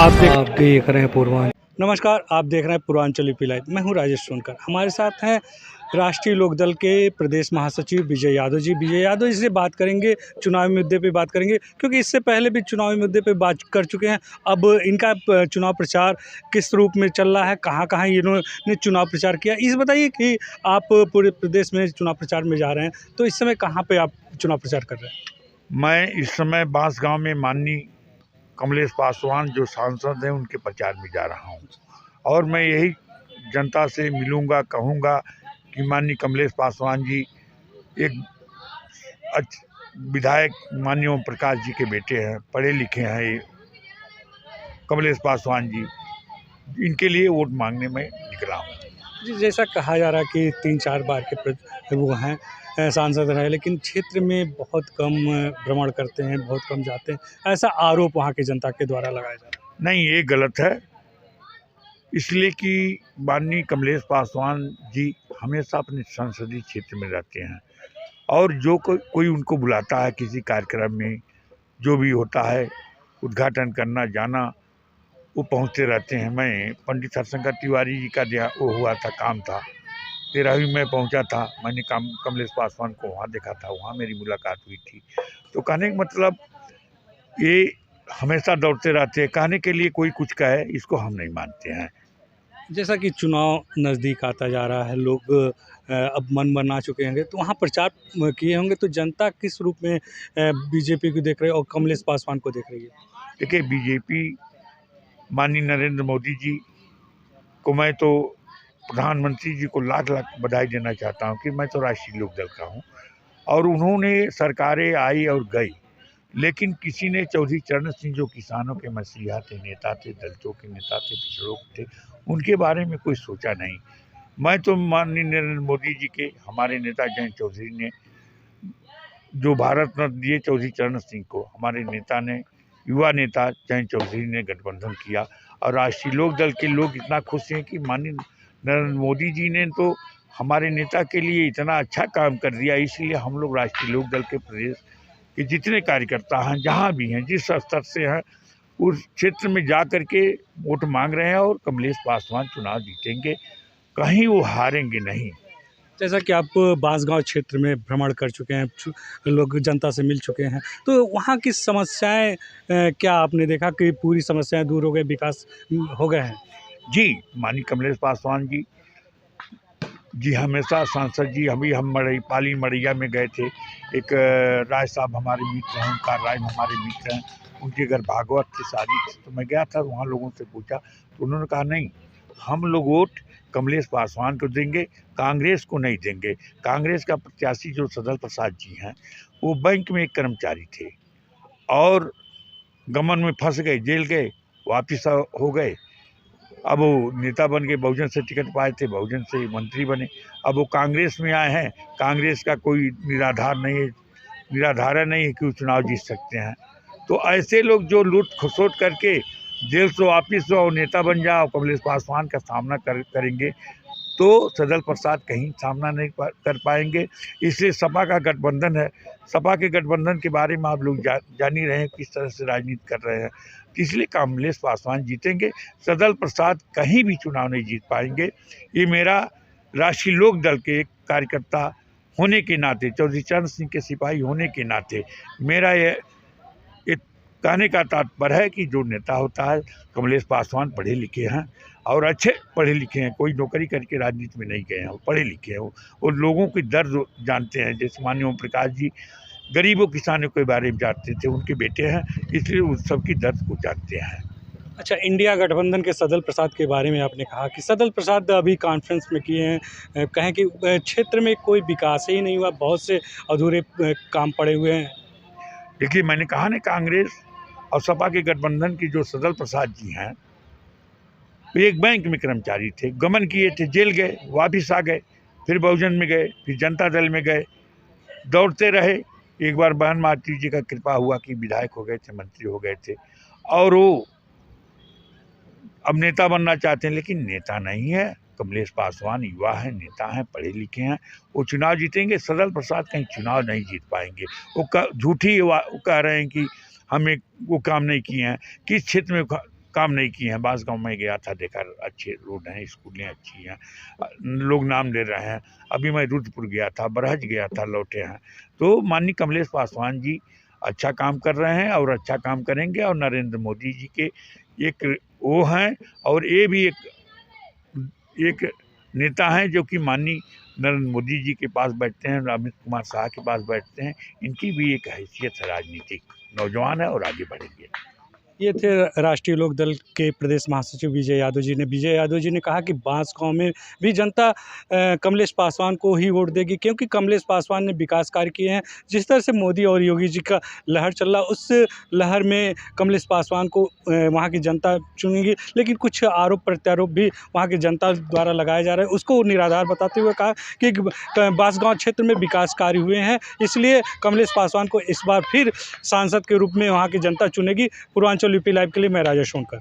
आप देख रहे हैं पूर्वांचल। नमस्कार, आप देख रहे हैं पूर्वांचल यूपी लाइव। मैं हूं राजेश सोनकर। हमारे साथ हैं राष्ट्रीय लोकदल के प्रदेश महासचिव विजय यादव जी। विजय यादव जी से बात करेंगे, चुनावी मुद्दे पे बात करेंगे, क्योंकि इससे पहले भी चुनावी मुद्दे पे बात कर चुके हैं। अब इनका चुनाव प्रचार किस रूप में चल रहा है, कहाँ-कहाँ इन्होंने चुनाव प्रचार किया, इस बताइए कि आप पूरे प्रदेश में चुनाव प्रचार में जा रहे हैं, तो इस समय कहाँ पे आप चुनाव प्रचार कर रहे हैं? मैं इस समय बांसगांव में माननीय कमलेश पासवान जो सांसद हैं उनके प्रचार में जा रहा हूं और मैं यही जनता से मिलूंगा, कहूंगा कि माननीय कमलेश पासवान जी एक विधायक माननीय ओम प्रकाश जी के बेटे हैं, पढ़े लिखे हैं ये कमलेश पासवान जी, इनके लिए वोट मांगने में निकला हूँ। जी, जैसा कहा जा रहा है कि 3-4 बार के वो हैं सांसद रहे, लेकिन क्षेत्र में बहुत कम भ्रमण करते हैं, बहुत कम जाते हैं, ऐसा आरोप वहाँ की जनता के द्वारा लगाया जा रहा है। नहीं, ये गलत है, इसलिए कि माननीय कमलेश पासवान जी हमेशा अपने संसदीय क्षेत्र में रहते हैं और जो कोई उनको बुलाता है किसी कार्यक्रम में, जो भी होता है उद्घाटन करना जाना, वो पहुंचते रहते हैं। मैं पंडित हरशंकर तिवारी जी का वो हुआ था, काम था, 13वीं में पहुंचा था, मैंने कमलेश पासवान को वहाँ देखा था, वहाँ मेरी मुलाकात हुई थी। तो कहने का मतलब ये हमेशा दौड़ते रहते हैं, कहने के लिए कोई कुछ कहे इसको हम नहीं मानते हैं। जैसा कि चुनाव नज़दीक आता जा रहा है, लोग अब मन बना चुके होंगे, तो वहाँ प्रचार किए होंगे, तो जनता किस रूप में बीजेपी को देख रही है और कमलेश पासवान को देख रही है? देखिए, बीजेपी माननीय नरेंद्र मोदी जी को मैं तो प्रधानमंत्री जी को लाख लाख बधाई देना चाहता हूं कि मैं तो राष्ट्रीय लोकदल का हूं और उन्होंने सरकारें आई और गई, लेकिन किसी ने चौधरी चरण सिंह जो किसानों के मसीहा थे, नेता थे, दलितों के नेता थे, पिछड़ों के थे, उनके बारे में कोई सोचा नहीं। मैं तो माननीय नरेंद्र मोदी जी के, हमारे नेता जयंत चौधरी ने जो भारत रत्न दिए चौधरी चरण सिंह को, हमारे नेता ने, युवा नेता जयंत चौधरी ने गठबंधन किया और राष्ट्रीय लोकदल के लोग इतना खुश हैं कि माननीय नरेंद्र मोदी जी ने तो हमारे नेता के लिए इतना अच्छा काम कर दिया, इसलिए हम लोग राष्ट्रीय लोकदल के प्रदेश के जितने कार्यकर्ता हैं, जहाँ भी हैं, जिस स्तर से हैं, उस क्षेत्र में जा कर के वोट मांग रहे हैं और कमलेश पासवान चुनाव जीतेंगे, कहीं वो हारेंगे नहीं। जैसा कि आप बांसगांव क्षेत्र में भ्रमण कर चुके हैं, लोग जनता से मिल चुके हैं, तो वहाँ की समस्याएं क्या आपने देखा कि पूरी समस्याएं दूर हो गए, विकास हो गए हैं? जी, माननीय कमलेश पासवान जी हमेशा सांसद जी, अभी हम पाली मड़ैया में गए थे, एक राय साहब हमारे मित्र हैं, ओंकार राय हमारे मित्र हैं, उनके घर भागवत की शादी थी, तो मैं गया था, वहाँ लोगों से पूछा तो उन्होंने कहा नहीं, हम लोग वोट कमलेश पासवान को देंगे, कांग्रेस को नहीं देंगे। कांग्रेस का प्रत्याशी जो सदल प्रसाद जी हैं, वो बैंक में एक कर्मचारी थे और गमन में फंस गए, जेल गए, वापिस हो गए। अब वो नेता बन के बहुजन से टिकट पाए थे, बहुजन से मंत्री बने, अब वो कांग्रेस में आए हैं। कांग्रेस का कोई निराधार नहीं है कि वो चुनाव जीत सकते हैं। तो ऐसे लोग जो लूट खसोट करके जेल से वापिस और नेता बन जाओ, कमलेश पासवान का सामना करेंगे तो सदल प्रसाद कहीं सामना नहीं कर पाएंगे। इसलिए सपा का गठबंधन है, सपा के गठबंधन के बारे में आप लोग जान ही रहे हैं किस तरह से राजनीति कर रहे हैं, इसलिए कमलेश पासवान जीतेंगे, सदल प्रसाद कहीं भी चुनाव नहीं जीत पाएंगे। ये मेरा राष्ट्रीय लोक दल के एक कार्यकर्ता होने के नाते, चौधरी चरण सिंह के सिपाही होने के नाते मेरा ये कहने का तात्पर्य है कि जो नेता होता है, कमलेश पासवान पढ़े लिखे हैं और अच्छे पढ़े लिखे हैं, कोई नौकरी करके राजनीति में नहीं गए हैं, वो पढ़े लिखे हैं, वो लोगों की दर्द जानते हैं। जैसे माननीय ओम प्रकाश जी गरीबों किसानों के बारे में जानते थे, उनके बेटे हैं, इसलिए उन सबकी दर्द को जानते हैं। अच्छा, इंडिया गठबंधन के सदल प्रसाद के बारे में आपने कहा कि सदल प्रसाद अभी कॉन्फ्रेंस में किए हैं, कहें कि क्षेत्र में कोई विकास ही नहीं हुआ, बहुत से अधूरे काम पड़े हुए हैं। देखिए, मैंने कहा ना, कांग्रेस और सपा के गठबंधन की जो सदल प्रसाद जी हैं, वो एक बैंक में कर्मचारी थे, गमन किए थे, जेल गए, वापिस आ गए, फिर बहुजन में गए, फिर जनता दल में गए, दौड़ते रहे। एक बार बहन मातृ जी का कृपा हुआ कि विधायक हो गए थे, मंत्री हो गए थे और वो अब नेता बनना चाहते हैं, लेकिन नेता नहीं है। कमलेश पासवान युवा है, नेता हैं, पढ़े लिखे हैं, वो चुनाव जीतेंगे। सदल प्रसाद कहीं चुनाव नहीं जीत पाएंगे। वो झूठी कह रहे हैं कि हमें वो काम नहीं किए हैं। किस क्षेत्र में काम नहीं किए हैं। बांसगांव में गया था, देखा अच्छे रोड हैं, स्कूलें अच्छी हैं, लोग नाम ले रहे हैं। अभी मैं रुद्रपुर गया था, बरहज गया था, लौटे हैं। तो माननीय कमलेश पासवान जी अच्छा काम कर रहे हैं और अच्छा काम करेंगे। और नरेंद्र मोदी जी के एक वो हैं, और ये भी एक नेता हैं जो कि माननीय नरेंद्र मोदी जी के पास बैठते हैं, अमित कुमार शाह के पास बैठते हैं। इनकी भी एक हैसियत है राजनीतिक, नौजवान है और आगे बढ़ेंगे। ये थे राष्ट्रीय लोक दल के प्रदेश महासचिव विजय यादव जी ने। विजय यादव जी ने कहा कि बांसगांव में भी जनता कमलेश पासवान को ही वोट देगी, क्योंकि कमलेश पासवान ने विकास कार्य किए हैं। जिस तरह से मोदी और योगी जी का लहर चल रहा, उस लहर में कमलेश पासवान को वहाँ की जनता चुनेगी। लेकिन कुछ आरोप प्रत्यारोप भी वहाँ की जनता द्वारा लगाए जा रहे हैं, उसको निराधार बताते हुए कहा कि बांसगांव क्षेत्र में विकास कार्य हुए हैं, इसलिए कमलेश पासवान को इस बार फिर सांसद के रूप में वहाँ की जनता चुनेगी। पूर्वांचल यूपी लाइव के लिए मैं राजेश सोनकर।